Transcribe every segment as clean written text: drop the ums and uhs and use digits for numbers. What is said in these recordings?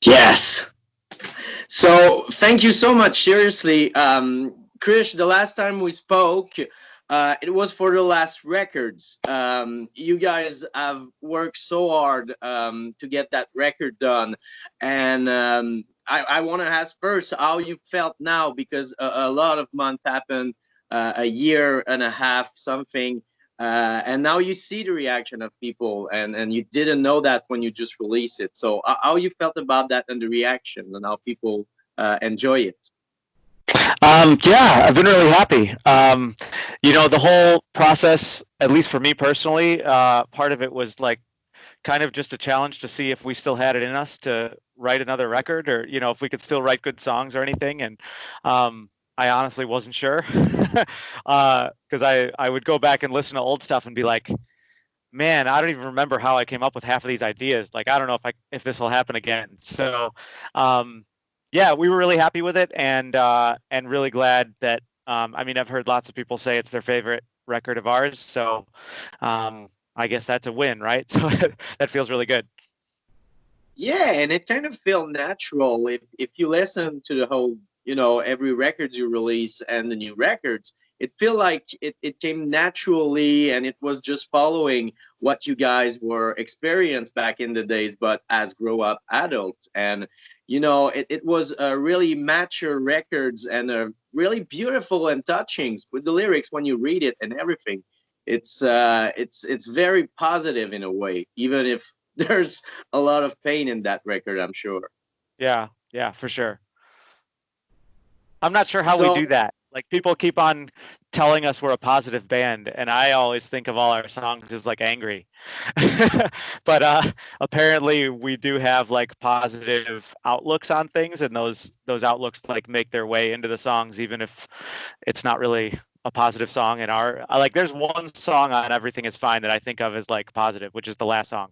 Yes. So thank you so much. Seriously, Krish, the last time we spoke, it was for the last records. You guys have worked so hard to get that record done, and I want to ask first how you felt now because a lot of months happened, a year and a half, something. And now you see the reaction of people, and you didn't know that when you just released it. So, how you felt about that and the reaction, and how people enjoy it? Yeah, I've been really happy. The whole process, at least for me personally, part of it was like kind of just a challenge to see if we still had it in us to write another record, or if we could still write good songs or anything. And I honestly wasn't sure because I would go back and listen to old stuff and be like, man, I don't even remember how I came up with half of these ideas. Like, I don't know if this will happen again. So, um, yeah, we were really happy with it, and really glad that. I mean, I've heard lots of people say it's their favorite record of ours. So, I guess that's a win, right? So that feels really good. Yeah, and it kind of felt natural if you listen to the whole, every record you release and the new records, it feel like it came naturally and it was just following what you guys were experienced back in the days, but as grow up adults. And it was really mature records and really beautiful and touching with the lyrics when you read it and everything. It's very positive in a way, even if there's a lot of pain in that record, I'm sure. Yeah, yeah, for sure. I'm not sure how we So, do that. Like, people keep on telling us we're a positive band, and I always think of all our songs as like angry. But apparently we do have like positive outlooks on things, and those outlooks like make their way into the songs, even if it's not really a positive song. In our like, there's one song on Everything Is Fine that I think of as like positive, which is the last song.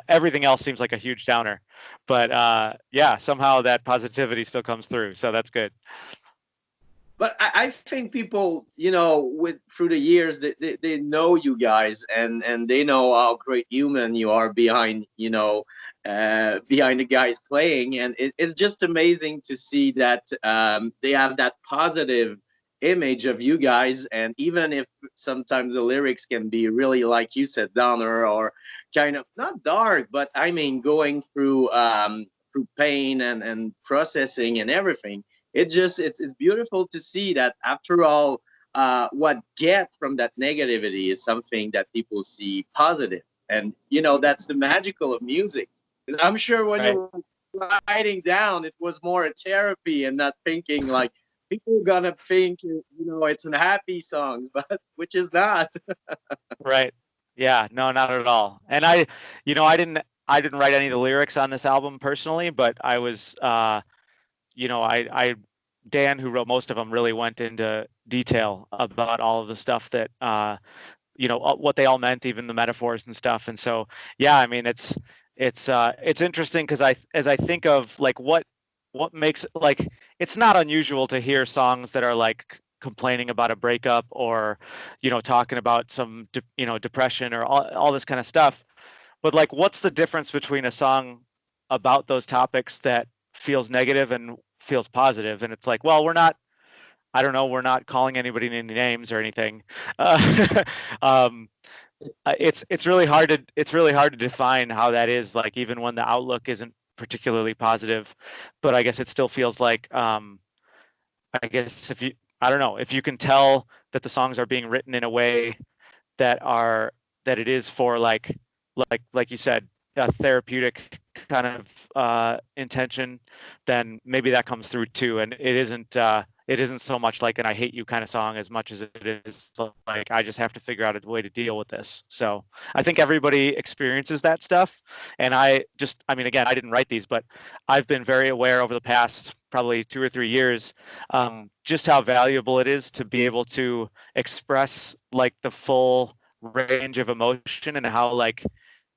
Everything else seems like a huge downer, but yeah, somehow that positivity still comes through, so that's good. but I think people, with through the years, they know you guys, and they know how great human you are behind, behind the guys playing, and it's just amazing to see that they have that positive image of you guys, and even if sometimes the lyrics can be really, like you said, downer or kind of not dark, but I mean going through pain and processing and everything. It's beautiful to see that after all, what get from that negativity is something that people see positive, and that's the magical of music. 'Cause I'm sure when Right. you're writing down, it was more a therapy and not thinking like people are gonna think it's an happy song, but which is not. Right. Yeah, no, not at all. And I didn't write any of the lyrics on this album personally, but I was I Dan, who wrote most of them, really went into detail about all of the stuff that what they all meant, even the metaphors and stuff. And so, yeah, I mean, it's interesting because as I think of like what makes like, it's not unusual to hear songs that are like complaining about a breakup, or talking about some depression, or all this kind of stuff. But like, what's the difference between a song about those topics that feels negative and feels positive? And it's like, well, we're not, I don't know, we're not calling anybody any names or anything. Um, it's really hard to define how that is, like, even when the outlook isn't particularly positive. But I guess it still feels like, I guess, if you I don't know, if you can tell that the songs are being written in a way that are that it is for like you said, a therapeutic kind of intention, then maybe that comes through too. And it isn't so much like an "I hate you" kind of song, as much as it is like, I just have to figure out a way to deal with this. So I think everybody experiences that stuff. And I mean, again, I didn't write these, but I've been very aware over the past probably 2 or 3 years, just how valuable it is to be able to express like the full range of emotion, and how like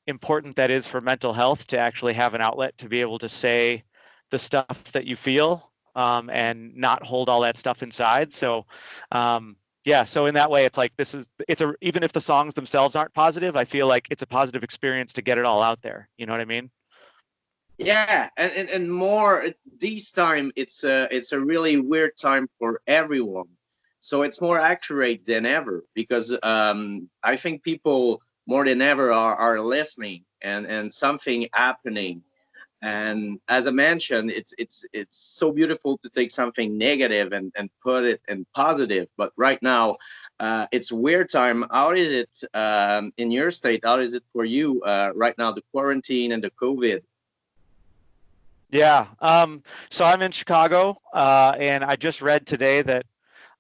important that is for mental health, to actually have an outlet to be able to say the stuff that you feel, and not hold all that stuff inside. So, yeah, so in that way, it's like, even if the songs themselves aren't positive, I feel like it's a positive experience to get it all out there. You know what I mean? Yeah, and more this time it's a really weird time for everyone. So it's more accurate than ever because I think people more than ever are listening and something happening. And as I mentioned, it's so beautiful to take something negative and put it in positive. But right now, it's weird time. How is it in your state? How is it for you right now? The quarantine and the COVID. Yeah. So I'm in Chicago, and I just read today that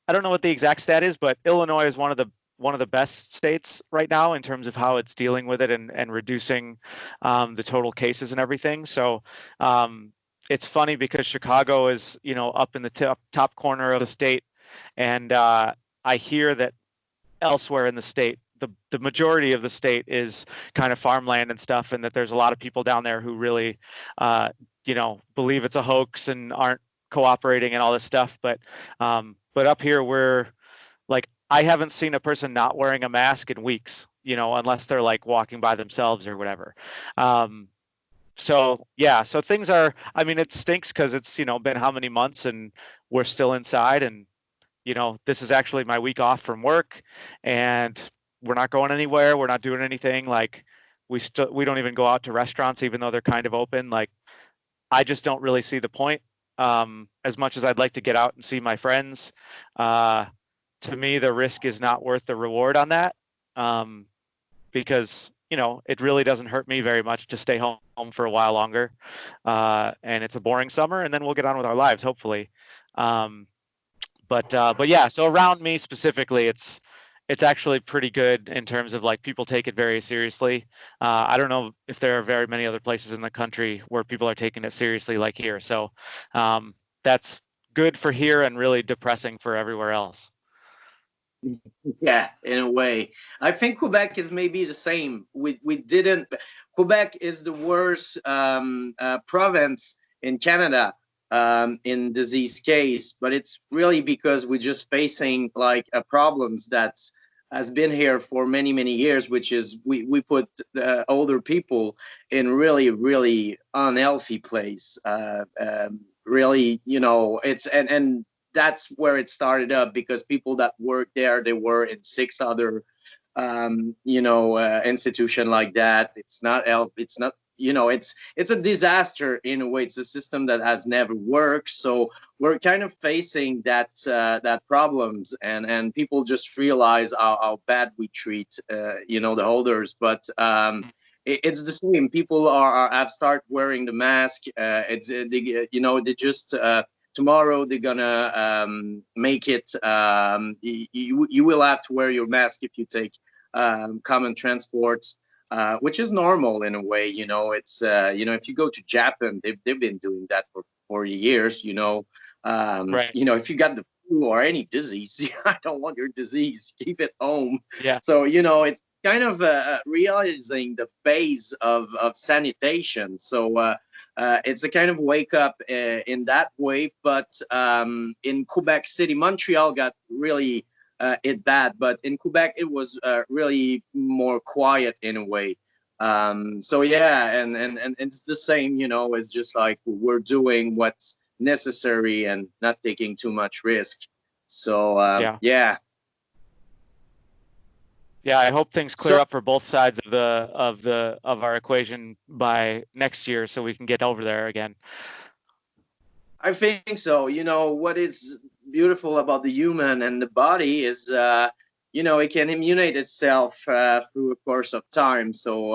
I don't know what the exact stat is, but Illinois is one of the best states right now in terms of how it's dealing with it and reducing the total cases and everything. So um, it's funny because Chicago is, you know, up in the top corner of the state, and I hear that elsewhere in the state, the majority of the state is kind of farmland and stuff, and that there's a lot of people down there who really, uh, you know, believe it's a hoax and aren't cooperating and all this stuff. But up here, we're like, I haven't seen a person not wearing a mask in weeks, you know, unless they're like walking by themselves or whatever. Um, so yeah, so things are. I mean, it stinks because it's, you know, been how many months and we're still inside, and you know, this is actually my week off from work, and we're not going anywhere. We're not doing anything. Like we don't even go out to restaurants, even though they're kind of open. Like I just don't really see the point. As much as I'd like to get out and see my friends, uh, to me, the risk is not worth the reward on that. Um, because you know it really doesn't hurt me very much to stay home for a while longer, and it's a boring summer, and then we'll get on with our lives, hopefully. Um, but yeah, so around me specifically, it's actually pretty good in terms of like people take it very seriously. I don't know if there are very many other places in the country where people are taking it seriously like here. So um, that's good for here and really depressing for everywhere else. Yeah, in a way. I think Quebec is maybe the same. We didn't. Quebec is the worst province in Canada in disease case, but it's really because we're just facing like problems that has been here for many years, which is we put older people in really unhealthy place. Really, you know, it's and that's where it started up because people that worked there they were in six other institution like that. It's not help. It's not, you know, it's a disaster in a way. It's a system that has never worked. So we're kind of facing that problems, and people just realize how bad we treat the holders. But it's the same. People have started wearing the mask. It's they just tomorrow they're gonna make it you will have to wear your mask if you take common transports, which is normal in a way. You know, it's if you go to Japan, they've been doing that for 40 years. Right. If you got the flu or any disease, I don't want your disease. Keep it home. Yeah. So it's kind of realizing the base of sanitation. So it's a kind of wake up in that way. But in Quebec City, Montreal got really it bad, but in Quebec it was really more quiet in a way. So yeah, and it's the same. It's just like we're doing what's necessary and not taking too much risk. So Yeah. yeah. Yeah, I hope things clear So up for both sides of of our equation by next year so we can get over there again. I think so. What is beautiful about the human and the body is, it can immunate itself through a course of time. So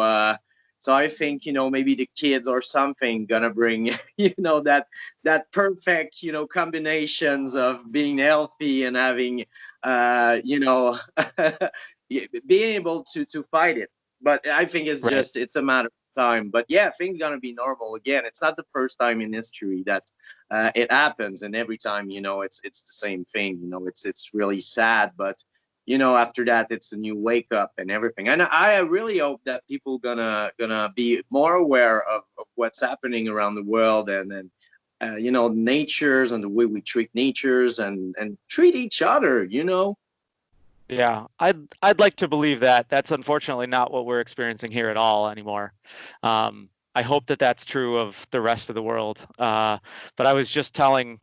I think maybe the kids or something gonna bring that perfect combinations of being healthy and having being able to fight it. But I think Right. it's a matter of time. But yeah, things gonna be normal again. It's not the first time in history that it happens, and every time it's the same thing. It's really sad, but after that it's a new wake up and everything. And I really hope that people gonna be more aware of what's happening around the world, and natures and the way we treat natures and treat each other. Yeah, I'd like to believe that. That's unfortunately not what we're experiencing here at all anymore. I hope that that's true of the rest of the world. But I was just telling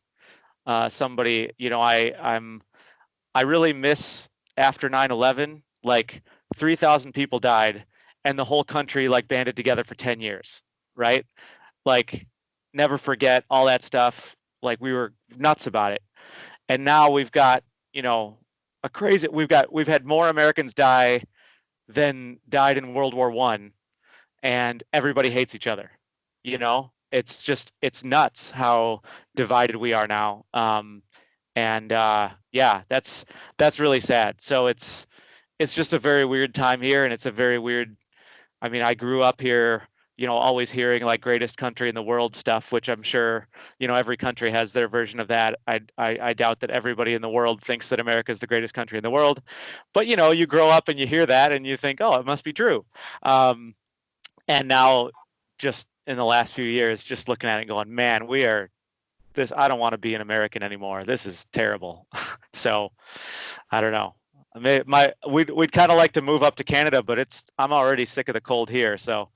somebody, I really miss after 9/11, like 3,000 people died and the whole country like banded together for 10 years, right? Like never forget all that stuff. Like we were nuts about it. And now we've got, you know, we've had more Americans die than died in World War One, and everybody hates each other. It's nuts how divided we are now. And yeah, that's really sad. So it's just a very weird time here, and it's a very weird. I mean, I grew up here, always hearing like greatest country in the world stuff, which I'm sure, every country has their version of that. I doubt that everybody in the world thinks that America is the greatest country in the world, but you grow up and you hear that and you think, oh, it must be true. And now, just in the last few years, just looking at it and going, man, we are this. I don't want to be an American anymore. This is terrible. So I don't know. I mean, we'd kind of like to move up to Canada, but I'm already sick of the cold here. So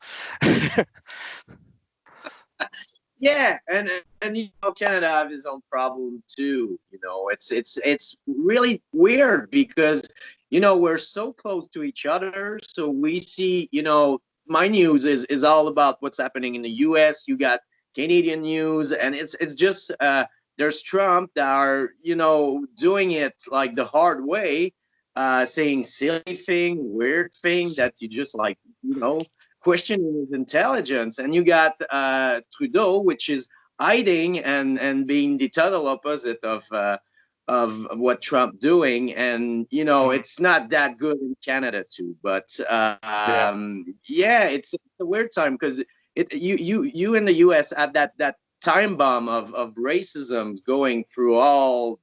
Yeah, and Canada have his own problem too. It's really weird because we're so close to each other, so we see. My news is all about what's happening in the U.S. You got Canadian news, and it's just there's Trump that are doing it like the hard way, saying silly thing, weird thing that you just like questioning his intelligence. And you got Trudeau, which is hiding and being the total opposite of what Trump doing. And it's not that good in Canada too. But yeah, yeah, it's a weird time because you in the U.S. had that time bomb of racism going through all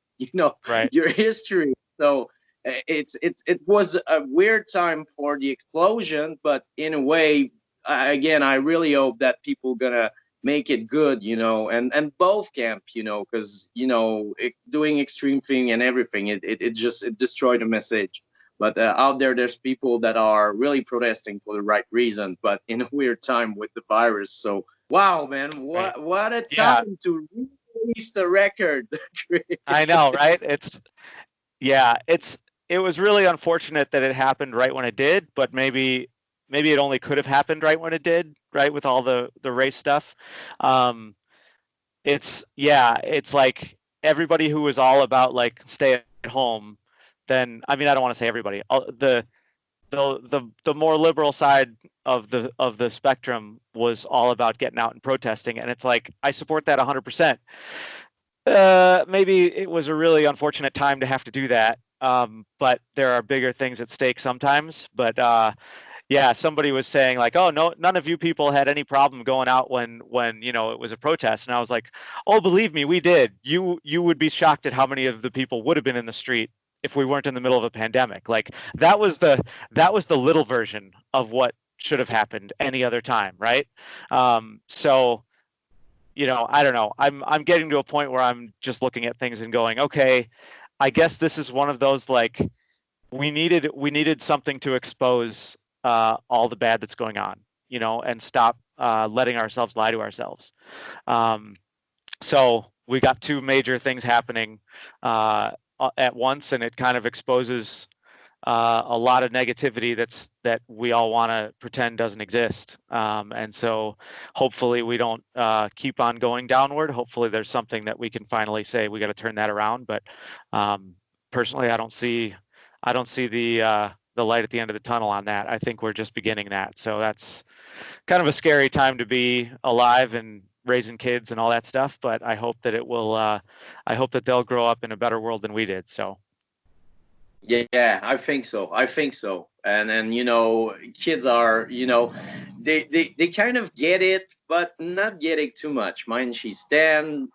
right, your history. So it was a weird time for the explosion, but in a way, again, I really hope that people gonna make it good, and both camp, because doing extreme thing and everything, it destroyed the message. But out there, there's people that are really protesting for the right reason, but in a weird time with the virus. So wow, man, right. what a Yeah, time to release the record. I know, right? Yeah, it was really unfortunate that it happened right when it did, but maybe it only could have happened right when it did, right, with all the race stuff. Um, it's like everybody who was all about like stay at home, then I mean I don't want to say everybody. The more liberal side of the spectrum was all about getting out and protesting, and it's like I support that 100%. Maybe it was a really unfortunate time to have to do that. But there are bigger things at stake sometimes. But yeah, somebody was saying like, "Oh, no, none of you people had any problem going out when it was a protest," and I was like, "Oh, believe me, we did. You would be shocked at how many of the people would have been in the street if we weren't in the middle of a pandemic. Like that was the little version of what should have happened any other time, right? So I don't know. I'm getting to a point where I'm just looking at things and going, okay, I guess this is one of those like we needed something to expose all the bad that's going on, and stop letting ourselves lie to ourselves. Um, so we got two major things happening at once, and it kind of exposes a lot of negativity that we all want to pretend doesn't exist. And so hopefully we don't keep on going downward. Hopefully there's something that we can finally say we got to turn that around. But personally, I don't see the light at the end of the tunnel on that. I think we're just beginning that. So that's kind of a scary time to be alive and raising kids and all that stuff. But I hope that it will. I hope that they'll grow up in a better world than we did. So Yeah, I think so. I think so. And kids are, they kind of get it, but not getting too much. Mine, she's 10.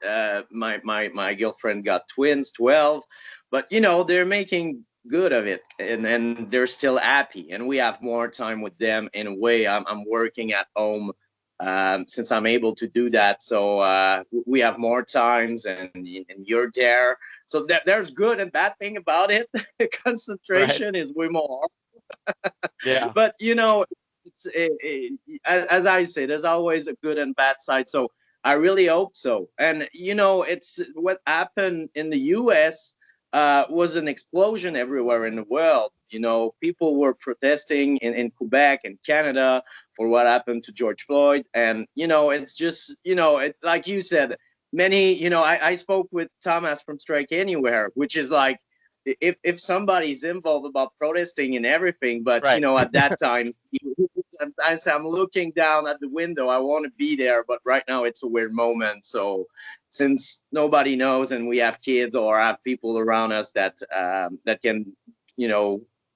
My girlfriend got twins, 12. But they're making good of it, and they're still happy. And we have more time with them in a way. I'm working at home, since I'm able to do that. So we have more times, and you're there. So there's good and bad thing about it. right, Concentration is way more, yeah, but as I say, there's always a good and bad side. So I really hope so. And it's what happened in the U.S. Was an explosion everywhere in the world. People were protesting in Quebec and Canada for what happened to George Floyd, and it's just like you said, many. I spoke with Thomas from Strike Anywhere, which is like if somebody's involved about protesting and everything, but Right. at that time, sometimes I'm looking down at the window. I want to be there, but right now it's a weird moment. So since nobody knows, and we have kids or have people around us that can,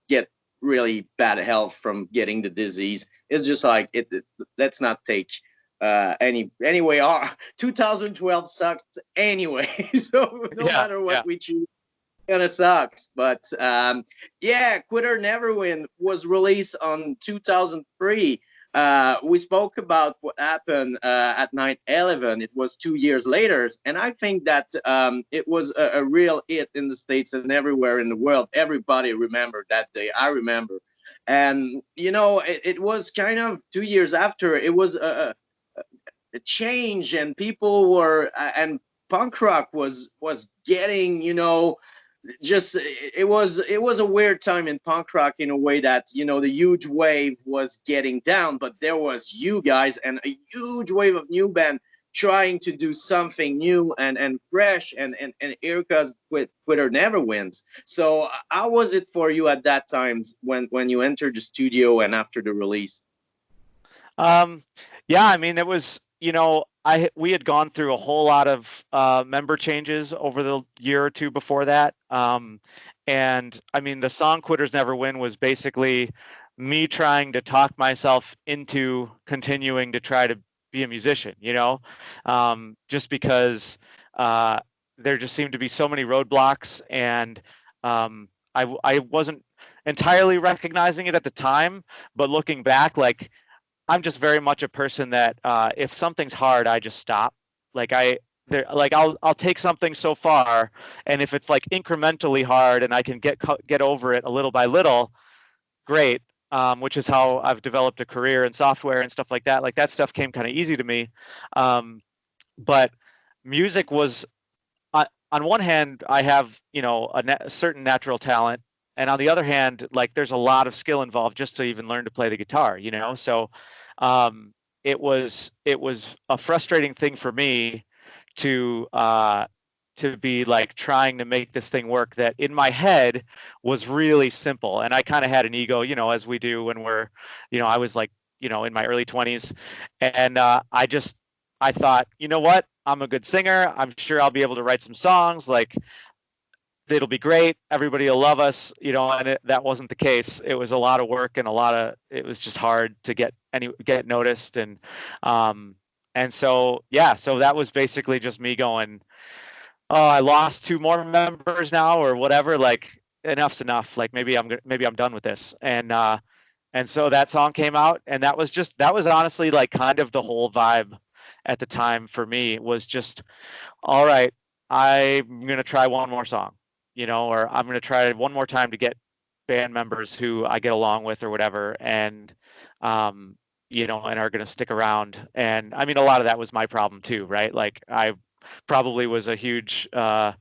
get really bad health from getting the disease, it's just like let's not take anyway. Our 2012 sucked anyway, so no Yeah. matter Yeah. what we choose kind of sucks. But yeah, Quitter Neverwin was released on 2003. We spoke about what happened at 9/11. It was 2 years later, and I think that it was a real hit in the States and everywhere in the world. Everybody remembered that day. I remember. And it was kind of 2 years after. It was a change, and people were and punk rock was getting, just it was a weird time in punk rock in a way that the huge wave was getting down, but there was you guys and a huge wave of new band trying to do something new and fresh, and Erica's with Twitter never wins. So how was it for you at that time when you entered the studio and after the release? Um, yeah, I mean, it was, we had gone through a whole lot of member changes over the year or two before that. And I mean, the song Quitters Never Win was basically me trying to talk myself into continuing to try to be a musician, just because uh, there just seemed to be so many roadblocks, and I wasn't entirely recognizing it at the time, but looking back, like, I'm just very much a person that if something's hard, I just stop. Like I'll take something so far, and if it's like incrementally hard and I can get over it a little by little, great. Which is how I've developed a career in software and stuff like that. Like that stuff came kind of easy to me. Um, but music was on one hand, I have a certain natural talent, and on the other hand, like there's a lot of skill involved just to even learn to play the guitar. So um, it was a frustrating thing for me to be like trying to make this thing work that in my head was really simple, and I kind of had an ego, as we do when we're, I was like, in my early 20s, and I thought, you know what? I'm a good singer. I'm sure I'll be able to write some songs. Like it'll be great. Everybody will love us, and that wasn't the case. It was a lot of work and it was just hard to get noticed. And so, yeah, so that was basically just me going, oh, I lost two more members now or whatever. Like enough's enough. Like maybe I'm done with this. And so that song came out, and that was honestly like kind of the whole vibe at the time for me. Was just, all right, I'm going to try one more song, or I'm going to try one more time to get band members who I get along with or whatever. Um, and are going to stick around. And I mean, a lot of that was my problem too, right? Like I probably was a huge, I'm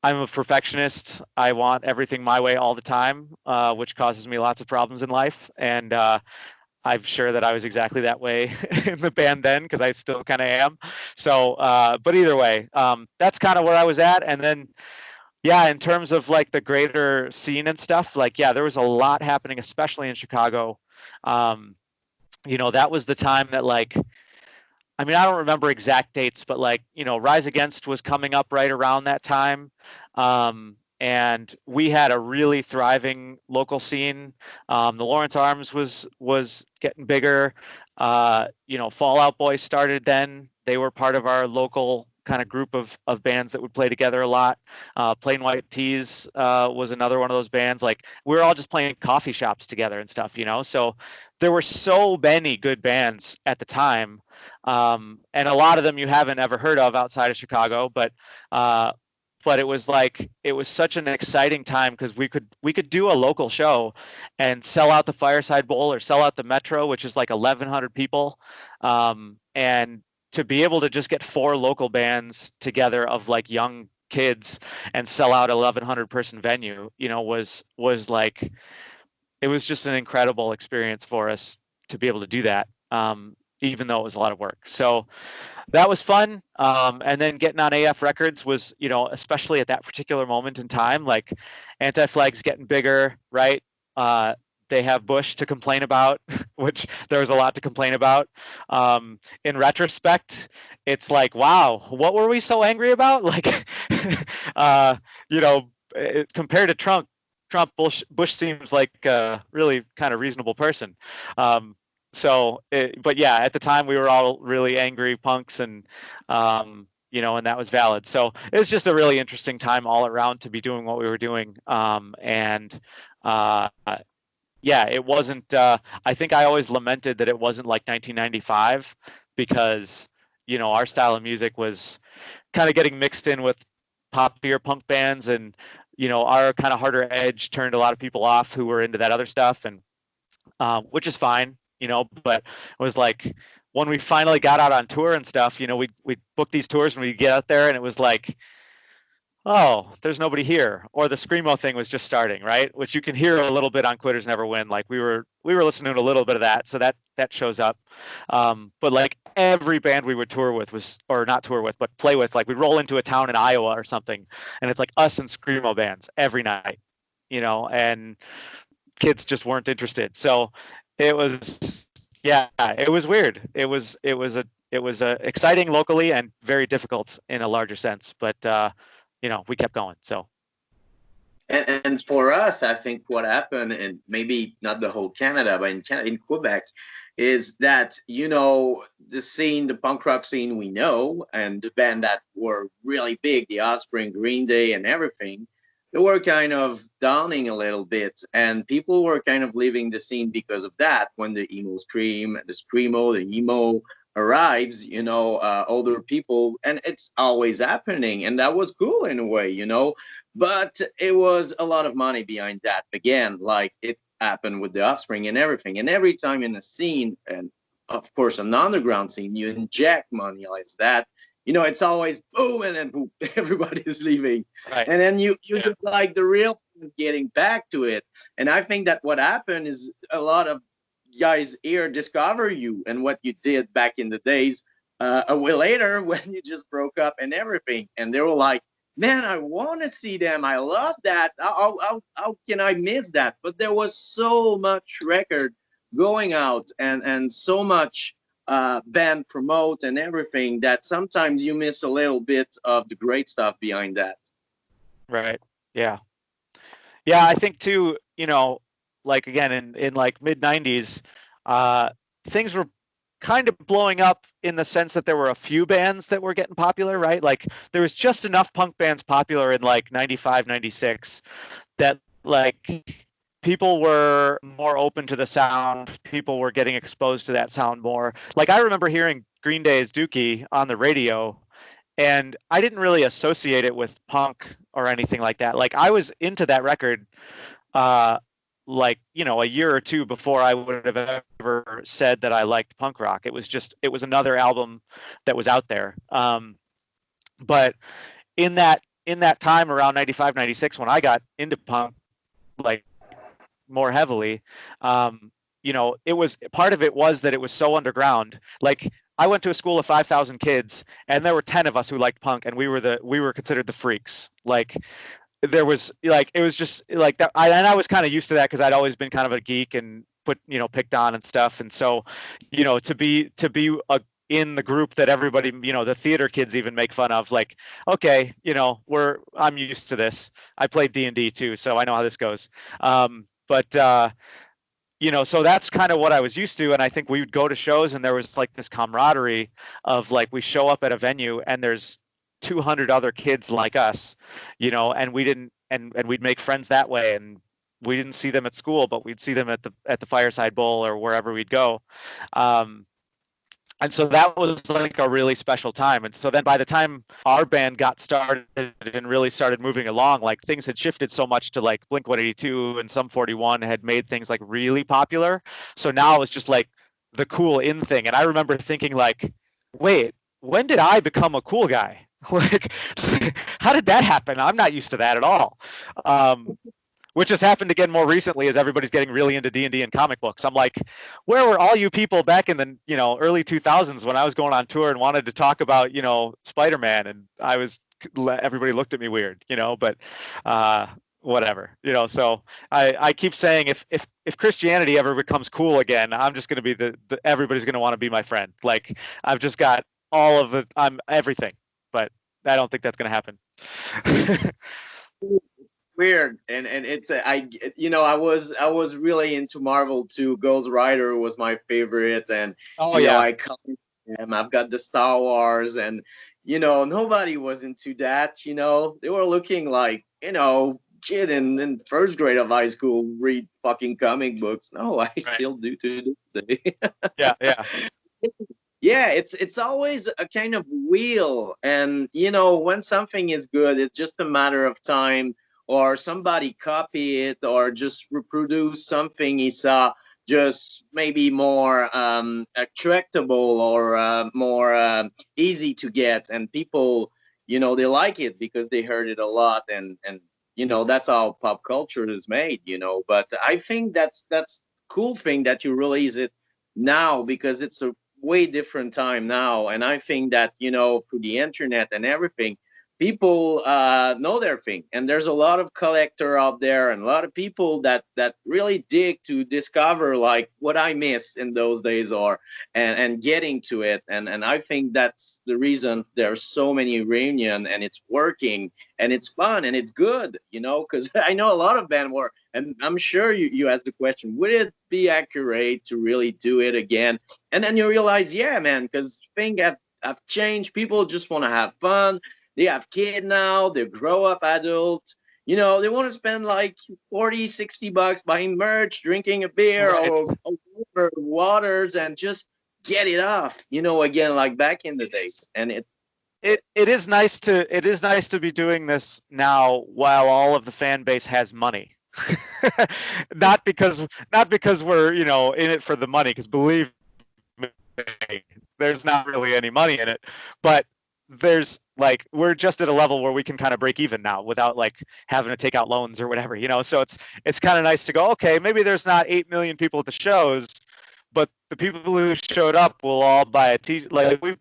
a perfectionist. I want everything my way all the time, which causes me lots of problems in life. And I'm sure that I was exactly that way in the band then, because I still kind of am. So, but either way, that's kind of where I was at. And then, yeah, in terms of like the greater scene and stuff, like, yeah, there was a lot happening, especially in Chicago. Um, that was the time that like, I mean, I don't remember exact dates, but like, Rise Against was coming up right around that time. And we had a really thriving local scene. The Lawrence Arms was getting bigger. Fall Out Boy started then. They were part of our local kind of group of bands that would play together a lot. Plain White Tees was another one of those bands. Like we were all just playing coffee shops together and stuff, So there were so many good bands at the time, and a lot of them you haven't ever heard of outside of Chicago. But but it was such an exciting time because we could do a local show and sell out the Fireside Bowl or sell out the Metro, which is like 1,100 people, and to be able to just get four local bands together of like young kids and sell out 1,100 person venue, was like it was just an incredible experience for us to be able to do that, even though it was a lot of work. So that was fun. And then getting on AF Records was, especially at that particular moment in time, like Anti-Flag's getting bigger, right? Uh, they have Bush to complain about, which there was a lot to complain about. In retrospect, it's like, wow, what were we so angry about? Like, uh, compared to Bush seems like a really kind of reasonable person. But yeah, at the time we were all really angry punks, and that was valid. So it was just a really interesting time all around to be doing what we were doing. And yeah, it wasn't. I think I always lamented that it wasn't like 1995 because our style of music was kind of getting mixed in with poppier punk bands, and our kind of harder edge turned a lot of people off who were into that other stuff, and which is fine, but it was like when we finally got out on tour and stuff, we booked these tours and we get out there and it was like, oh, there's nobody here, or the screamo thing was just starting, right? Which you can hear a little bit on Quitters Never Win. Like we were listening to a little bit of that, so that shows up. But like every band we would tour with was, or not tour with, but play with, like we'd roll into a town in Iowa or something, and it's like us and screamo bands every night, and kids just weren't interested. So it was, yeah, it was weird. It was exciting locally and very difficult in a larger sense, but we kept going. So And for us, I think what happened, and maybe not the whole Canada, but in Quebec, is that the scene, the punk rock scene we know, and the band that were really big, the Offspring, Green Day, and everything, they were kind of downing a little bit, and people were kind of leaving the scene because of that. When the screamo, the emo arrives, older people, and it's always happening, and that was cool in a way. But it was a lot of money behind that. Again, like it happened with the Offspring and everything. And every time in a scene, and of course an underground scene, you inject money like that. It's always boom, and then boom, everybody's leaving, right, and then you yeah, get like the real getting back to it. And I think that what happened is a lot of guys here discover you and what you did back in the days. A while later, when you just broke up and everything, and they were like, man, I want to see them. I love that. How can I miss that? But there was so much record going out, and so much band promote and everything, that sometimes you miss a little bit of the great stuff behind that. right, yeah, yeah. I think too, like again in like mid '90s, uh, things were kind of blowing up in the sense that there were a few bands that were getting popular, right? Like there was just enough punk bands popular in like 95, 96 that like people were more open to the sound. People were getting exposed to that sound more. Like I remember hearing Green Day's Dookie on the radio, and I didn't really associate it with punk or anything like that. Like I was into that record uh, like a year or two before I would have ever said that I liked punk rock. It was another album that was out there. But in that time around 95, 96, when I got into punk like more heavily, it was part of it was that it was so underground. Like I went to a school of 5,000 kids, and there were 10 of us who liked punk, and we were considered the freaks. Like there was like it was just like that. And I was kind of used to that because I'd always been kind of a geek and picked on and stuff. And so, to be in the group that everybody, the theater kids even make fun of, like, okay, I'm used to this. I played D&D too, so I know how this goes. But so that's kind of what I was used to. And I think we would go to shows and there was like this camaraderie of like, we show up at a venue and there's 200 other kids like us, and we didn't, and we'd make friends that way. And we didn't see them at school, but we'd see them at the Fireside Bowl or wherever we'd go. Um, And so that was like a really special time. And so then by the time our band got started and really started moving along, like things had shifted so much to like Blink 182 and Sum 41 had made things like really popular. So now it was just like the cool in thing. And I remember thinking like, wait, when did I become a cool guy? Like, how did that happen? I'm not used to that at all. Um, which has happened again more recently as everybody's getting really into D&D and comic books. I'm like, where were all you people back in the early 2000s when I was going on tour and wanted to talk about Spider-Man, and everybody looked at me weird, but whatever, so I keep saying if Christianity ever becomes cool again, I'm just going to be the everybody's going to want to be my friend. Like I've just got I'm everything, but I don't think that's going to happen. Weird, and it's I I was really into Marvel too. Ghost Rider was my favorite, and Oh yeah. I collect them. I've got the Star Wars, and nobody was into that. They were looking like kid in first grade of high school read fucking comic books. No, I Right. still do to this day. Yeah, yeah. Yeah, it's always a kind of wheel, and when something is good, it's just a matter of time, or somebody copy it or just reproduce something he saw, just maybe more attractable or more easy to get, and people they like it because they heard it a lot, and that's how pop culture is made. But I think that's cool thing that you release it now, because it's a way different time now, and I think that through the internet and everything, people know their thing, and there's a lot of collector out there and a lot of people that really dig to discover like what I miss in those days, or and getting to it, and I think that's the reason there's so many reunion, and it's working, and it's fun, and it's good, because I know a lot of band were, and I'm sure you asked the question, would it be accurate to really do it again? And then you realize, yeah, man, because things have changed. People just want to have fun. They have kids now. They grow up adults. They want to spend like 40, $60 buying merch, drinking a beer Right. or waters, and just get it off, again, like back in the days. And It is nice to be doing this now while all of the fan base has money. Not because we're in it for the money, because believe me, there's not really any money in it, but there's like we're just at a level where we can kind of break even now without like having to take out loans or whatever, so it's kind of nice to go, okay, maybe there's not 8 million people at the shows, but the people who showed up will all buy a t like we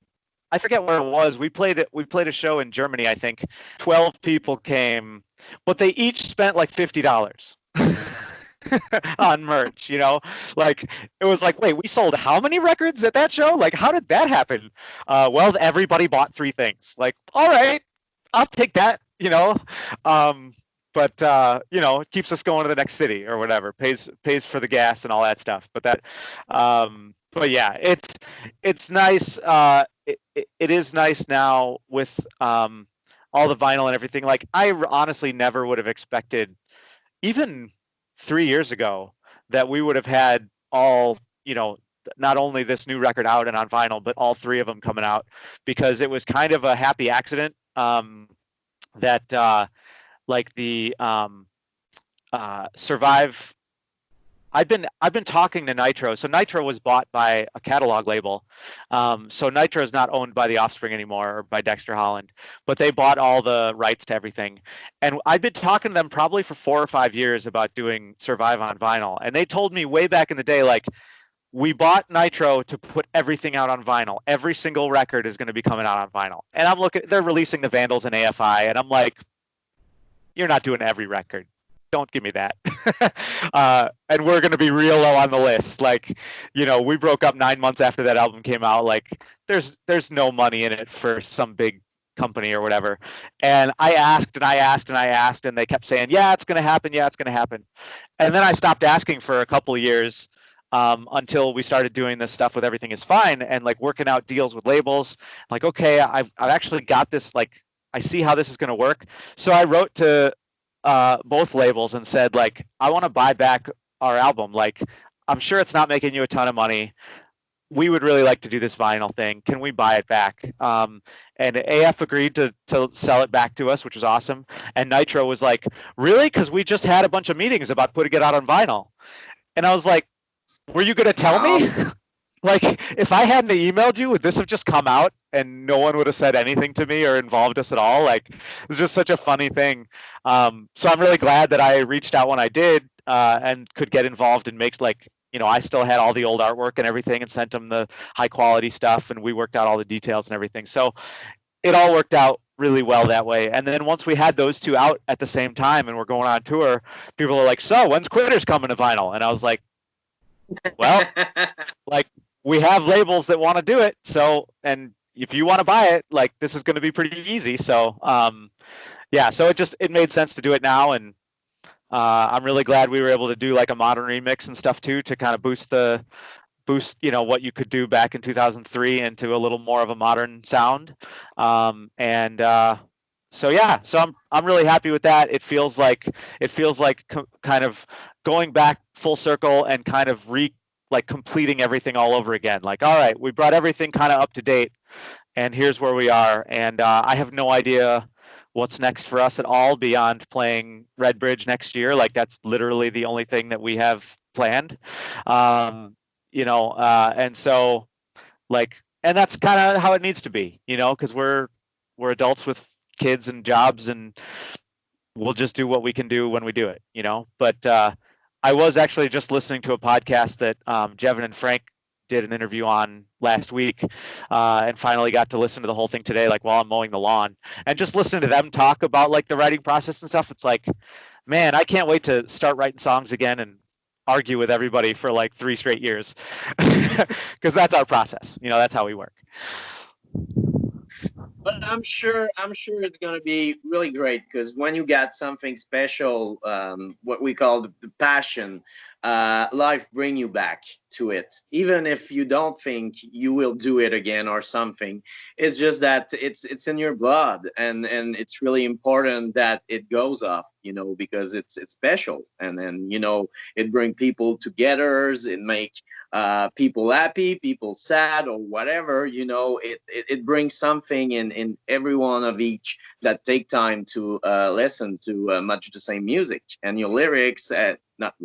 I forget where it was. We played a show in Germany, I think. 12 people came, but they each spent like $50 on merch, Like it was like, wait, we sold how many records at that show? Like how did that happen? Well, everybody bought 3 things. Like, all right, I'll take that, Um, but it keeps us going to the next city or whatever, pays for the gas and all that stuff. But yeah, it's nice. It is nice now with all the vinyl and everything. Like I honestly never would have expected, even 3 years ago, that we would have had all not only this new record out and on vinyl, but all 3 of them coming out, because it was kind of a happy accident. That like the Survive. I've been talking to Nitro. So Nitro was bought by a catalog label. So Nitro is not owned by the Offspring anymore or by Dexter Holland, but they bought all the rights to everything. And I've been talking to them probably for 4 or 5 years about doing Survive on vinyl. And they told me way back in the day, like, we bought Nitro to put everything out on vinyl. Every single record is going to be coming out on vinyl. And I'm looking, they're releasing the Vandals and AFI, and I'm like, you're not doing every record. Don't give me that. And we're going to be real low on the list. Like, we broke up 9 months after that album came out. Like, there's no money in it for some big company or whatever. And I asked and I asked and I asked, and they kept saying, yeah, it's going to happen. Yeah, it's going to happen. And then I stopped asking for a couple of years, until we started doing this stuff with Everything Is Fine and like working out deals with labels. Like, okay, I've actually got this, like, I see how this is going to work. So I wrote to both labels and said, like, I want to buy back our album. Like, I'm sure it's not making you a ton of money. we would really like to do this vinyl thing. Can we buy it back? And AF agreed to sell it back to us, which was awesome. And Nitro was like, really? Because we just had a bunch of meetings about putting it out on vinyl. And I was like, were you going to tell me? Wow. Like, if I hadn't emailed you, would this have just come out and no one would have said anything to me or involved us at all? Like, it was just such a funny thing. So I'm really glad that I reached out when I did, and could get involved and make, like, I still had all the old artwork and everything and sent them the high quality stuff, and we worked out all the details and everything. So it all worked out really well that way. And then once we had those two out at the same time and we're going on tour, people were like, so when's Quitters coming to vinyl? And I was like, well, like, we have labels that want to do it. So, and if you want to buy it, like, this is going to be pretty easy. So, yeah, so it made sense to do it now. And I'm really glad we were able to do like a modern remix and stuff too, to kind of boost, what you could do back in 2003 into a little more of a modern sound. So yeah, so I'm really happy with that. It feels like kind of going back full circle and kind of like completing everything all over again. Like, all right, we brought everything kind of up to date, and here's where we are. And I have no idea what's next for us at all beyond playing Red Bridge next year. Like, that's literally the only thing that we have planned. And so, like, and that's kind of how it needs to be, because we're adults with kids and jobs, and we'll just do what we can do when we do it, But I was actually just listening to a podcast that Jevin and Frank did an interview on last week, and finally got to listen to the whole thing today, like while I'm mowing the lawn, and just listening to them talk about like the writing process and stuff. It's like, man, I can't wait to start writing songs again and argue with everybody for like 3 straight years, because that's our process. That's how we work. But I'm sure it's gonna be really great, because when you got something special, what we call the passion, life bring you back to it. Even if you don't think you will do it again or something, it's just that it's in your blood, and it's really important that it goes off, because it's special, and then it bring people together, it make people happy, people sad, or whatever. It brings something in every one of each that take time to listen to much the same music, and your lyrics, not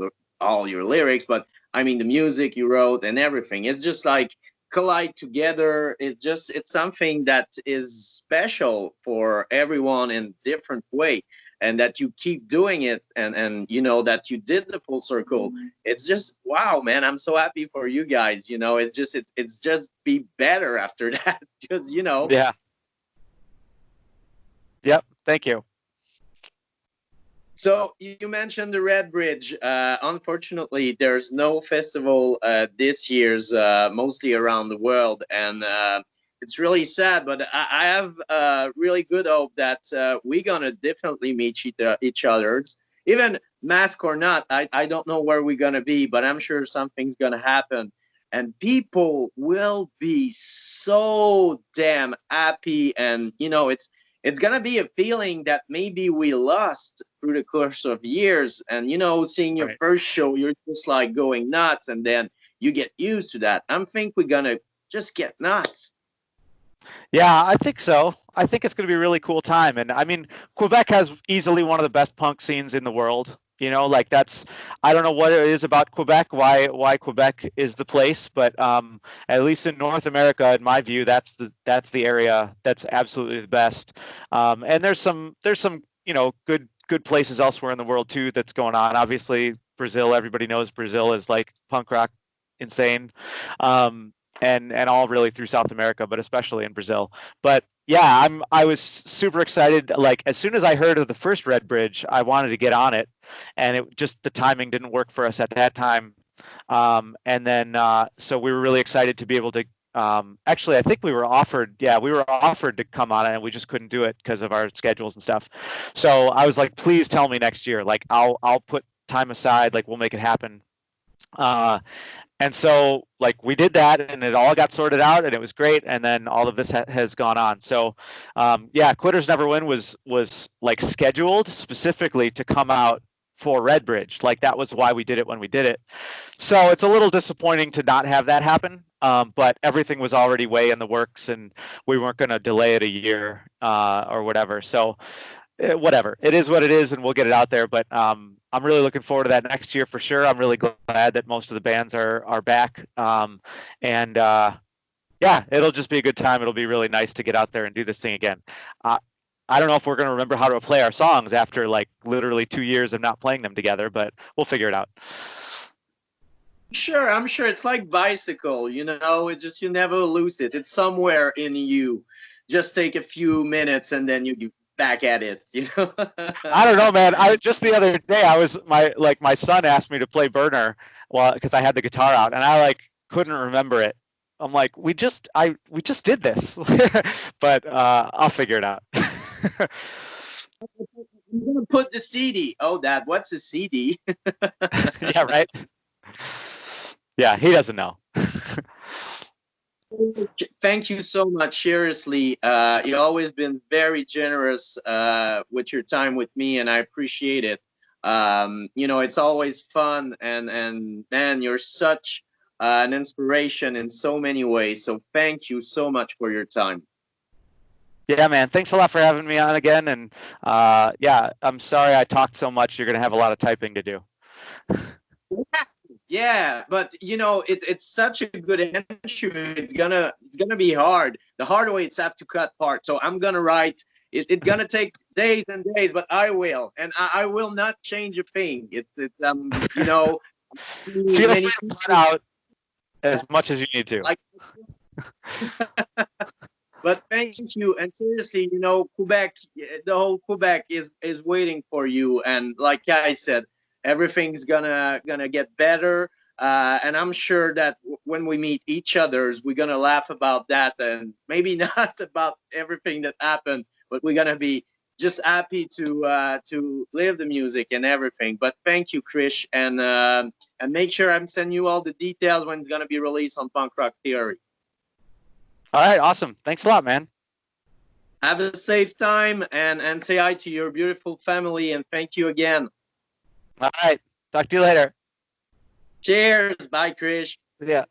all your lyrics, but I mean the music you wrote and everything. It's just like collide together. It's something that is special for everyone in different way, and that you keep doing it, and that you did the full circle. It's just wow, man. I'm so happy for you guys. It's just be better after that. Just Yeah. Yep. Thank you. So you mentioned the Red Bridge. Unfortunately, there's no festival this year's, mostly around the world, and it's really sad. But I have really good hope that we're gonna definitely meet each other's, even mask or not. I don't know where we're gonna be, but I'm sure something's gonna happen, and people will be so damn happy. And it's gonna be a feeling that maybe we lost through the course of years. And seeing your Right. first show, you're just like going nuts, and then you get used to that. I think we're gonna just get nuts. Yeah, I think so. I think it's going to be a really cool time. And I mean, Quebec has easily one of the best punk scenes in the world. Like, that's, I don't know what it is about Quebec, why Quebec is the place, but at least in North America, in my view, that's the area that's absolutely the best. And there's some good places elsewhere in the world too that's going on. Obviously, Brazil, everybody knows Brazil is like punk rock insane. And all really through South America, but especially in Brazil. But yeah, I was super excited. Like, as soon as I heard of the first Red Bridge, I wanted to get on it, and it just, the timing didn't work for us at that time. And then so we were really excited to be able to. Actually, I think we were offered to come on it, and we just couldn't do it because of our schedules and stuff. So I was like, please tell me next year. Like, I'll put time aside. Like, we'll make it happen. And so, like, we did that, and it all got sorted out, and it was great. And then all of this has gone on. So, yeah, Quitters Never Win was like scheduled specifically to come out for Red Bridge. Like, that was why we did it when we did it. So it's a little disappointing to not have that happen. but everything was already way in the works, and we weren't going to delay it a year or whatever. So whatever, it is what it is, and we'll get it out there. But I'm really looking forward to that next year for sure. I'm really glad that most of the bands are back, and yeah, it'll just be a good time. It'll be really nice to get out there and do this thing again. I don't know if we're going to remember how to play our songs after like literally 2 years of not playing them together, but we'll figure it out. Sure, I'm sure it's like bicycle, you know, it just, you never lose it. It's somewhere in you. Just take a few minutes and then you get back at it, you know. I don't know, man. I just the other day my son asked me to play Burner, well, because I had the guitar out, and I like couldn't remember it. I'm like, we just did this, but I'll figure it out. I'm gonna put the CD. Oh, Dad, what's a CD? Yeah, right. Yeah, he doesn't know. Thank you so much. Seriously, you've always been very generous with your time with me, and I appreciate it. You know, it's always fun, and man, you're such an inspiration in so many ways. So thank you so much for your time. Yeah, man. Thanks a lot for having me on again. And yeah, I'm sorry I talked so much. You're gonna have a lot of typing to do. Yeah, but you know, it's such a good entry. It's gonna be hard. The hard way it's have to cut part. So I'm gonna write. It's gonna take days and days, but I will, and I will not change a thing. It's you know, Feel many free to people cut out as much as you need to. like. But thank you, and seriously, you know, Quebec, the whole Quebec is waiting for you, and like I said, everything's gonna get better, and I'm sure that when we meet each others, we're gonna laugh about that, and maybe not about everything that happened, but we're gonna be just happy to live the music and everything. But thank you, Krish, and make sure I'm sending you all the details when it's gonna be released on Punk Rock Theory. All right, awesome. Thanks a lot, man. Have a safe time and say hi to your beautiful family, and thank you again. All right. Talk to you later. Cheers. Bye, Krish. Yeah.